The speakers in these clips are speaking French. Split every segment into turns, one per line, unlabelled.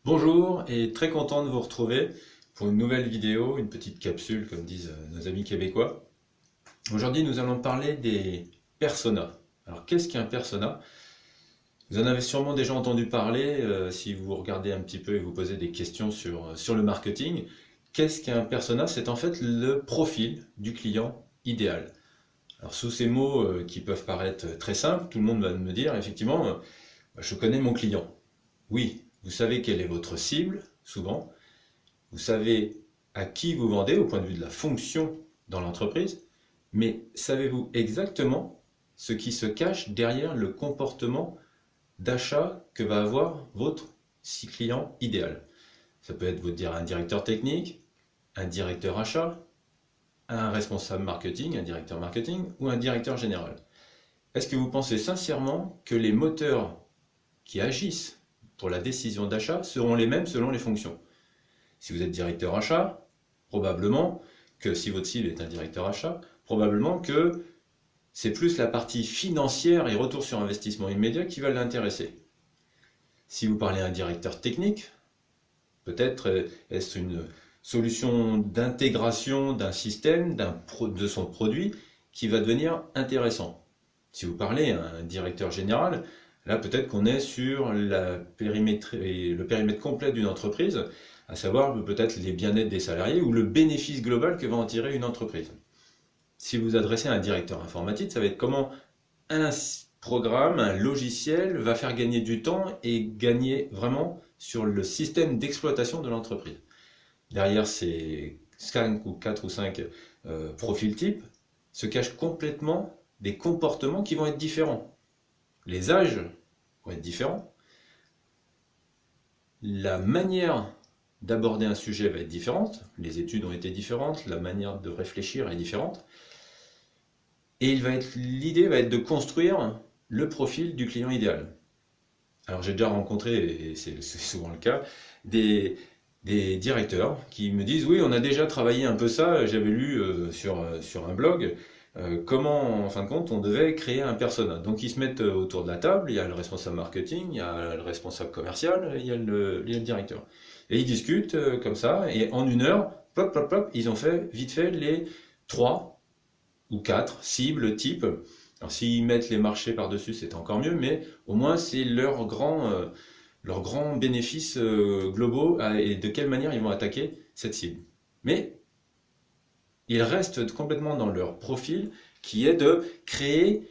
Bonjour et très content de vous retrouver pour une nouvelle vidéo, une petite capsule comme disent nos amis québécois. Aujourd'hui nous allons parler des personas. Alors qu'est-ce qu'un persona? Vous en avez sûrement déjà entendu parler si vous regardez un petit peu et vous posez des questions sur le marketing. Qu'est-ce qu'un persona? C'est en fait le profil du client idéal. Alors sous ces mots qui peuvent paraître très simples, tout le monde va me dire effectivement, je connais mon client. Oui, vous savez quelle est votre cible, souvent. Vous savez à qui vous vendez au point de vue de la fonction dans l'entreprise. Mais savez-vous exactement ce qui se cache derrière le comportement d'achat que va avoir votre client idéal? Ça peut être un directeur technique, un directeur achat, un responsable marketing, un directeur marketing ou un directeur général. Est-ce que vous pensez sincèrement que les moteurs qui agissent pour la décision d'achat seront les mêmes selon les fonctions? Si vous êtes directeur achat, probablement que si votre cible est un directeur achat, probablement que c'est plus la partie financière et retour sur investissement immédiat qui va l'intéresser. Si vous parlez à un directeur technique, peut-être est-ce une solution d'intégration d'un système, de son produit qui va devenir intéressant. Si vous parlez à un directeur général, là peut-être qu'on est sur le périmètre complet d'une entreprise, à savoir peut-être les bien-être des salariés ou le bénéfice global que va en tirer une entreprise. Si vous adressez à un directeur informatique, ça va être comment un programme, un logiciel va faire gagner du temps et gagner vraiment sur le système d'exploitation de l'entreprise. Derrière ces 5 ou 4 ou 5 profils types se cachent complètement des comportements qui vont être différents. Les âges vont être différents. La manière d'aborder un sujet va être différente. Les études ont été différentes. La manière de réfléchir est différente. Et l'idée va être de construire le profil du client idéal. Alors j'ai déjà rencontré, et c'est souvent le cas, des directeurs qui me disent oui, on a déjà travaillé un peu ça, j'avais lu sur un blog comment en fin de compte on devait créer un persona. Donc ils se mettent autour de la table, il y a le responsable marketing, il y a le responsable commercial, il y a le directeur. Et ils discutent comme ça, et en une heure, plop, plop, plop, ils ont fait vite fait les 3 ou 4 cibles types. Alors s'ils mettent les marchés par-dessus, c'est encore mieux, mais au moins c'est leurs grands bénéfices globaux et de quelle manière ils vont attaquer cette cible. Mais ils restent complètement dans leur profil qui est de créer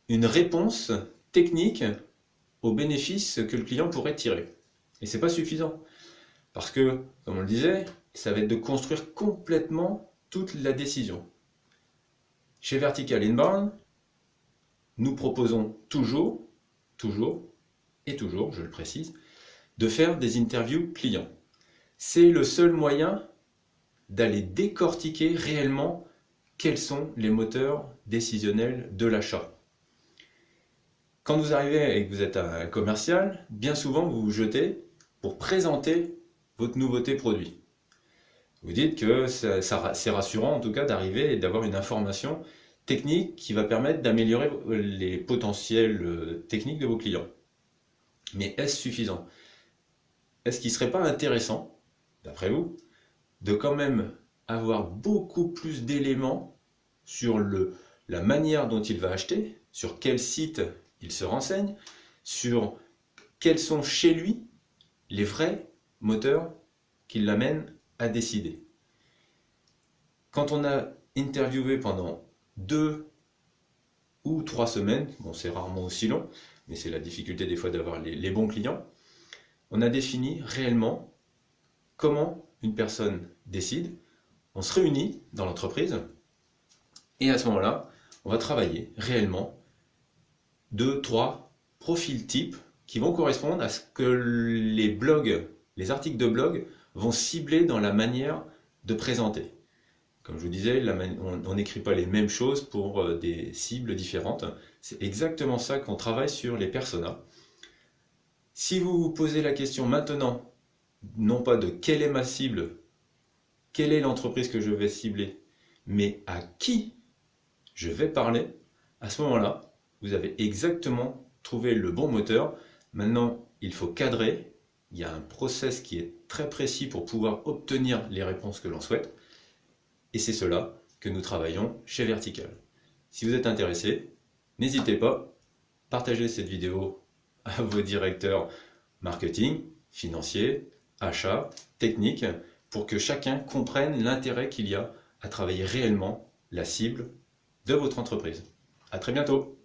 une réponse technique aux bénéfices que le client pourrait tirer. Et c'est pas suffisant. Parce que, comme on le disait, ça va être de construire complètement toute la décision. Chez Vertical Inbound, nous proposons toujours, je le précise, de faire des interviews clients. C'est le seul moyen d'aller décortiquer réellement quels sont les moteurs décisionnels de l'achat. Quand vous arrivez et que vous êtes un commercial, bien souvent vous vous jetez pour présenter votre nouveauté produit. Vous dites que c'est rassurant en tout cas d'arriver et d'avoir une information technique qui va permettre d'améliorer les potentiels techniques de vos clients. Mais est-ce suffisant? Est-ce qu'il ne serait pas intéressant, d'après vous, de quand même avoir beaucoup plus d'éléments sur la manière dont il va acheter, sur quel site il se renseigne, sur quels sont chez lui les vrais moteurs qui l'amènent à décider. Quand on a interviewé pendant 2 ou 3 semaines, bon c'est rarement aussi long, mais c'est la difficulté des fois d'avoir les bons clients, on a défini réellement comment une personne décide, on se réunit dans l'entreprise, et à ce moment-là, on va travailler réellement 2, 3 profils types qui vont correspondre à ce que les blogs, les articles de blog vont cibler dans la manière de présenter. Comme je vous disais, on n'écrit pas les mêmes choses pour des cibles différentes. C'est exactement ça qu'on travaille sur les personas. Si vous vous posez la question maintenant, non pas de quelle est ma cible, quelle est l'entreprise que je vais cibler, mais à qui je vais parler, à ce moment-là, vous avez exactement trouvé le bon moteur. Maintenant, il faut cadrer, il y a un process qui est très précis pour pouvoir obtenir les réponses que l'on souhaite. Et c'est cela que nous travaillons chez Vertical. Si vous êtes intéressé, n'hésitez pas, partagez cette vidéo à vos directeurs marketing, financiers, achats, techniques, pour que chacun comprenne l'intérêt qu'il y a à travailler réellement la cible de votre entreprise. À très bientôt!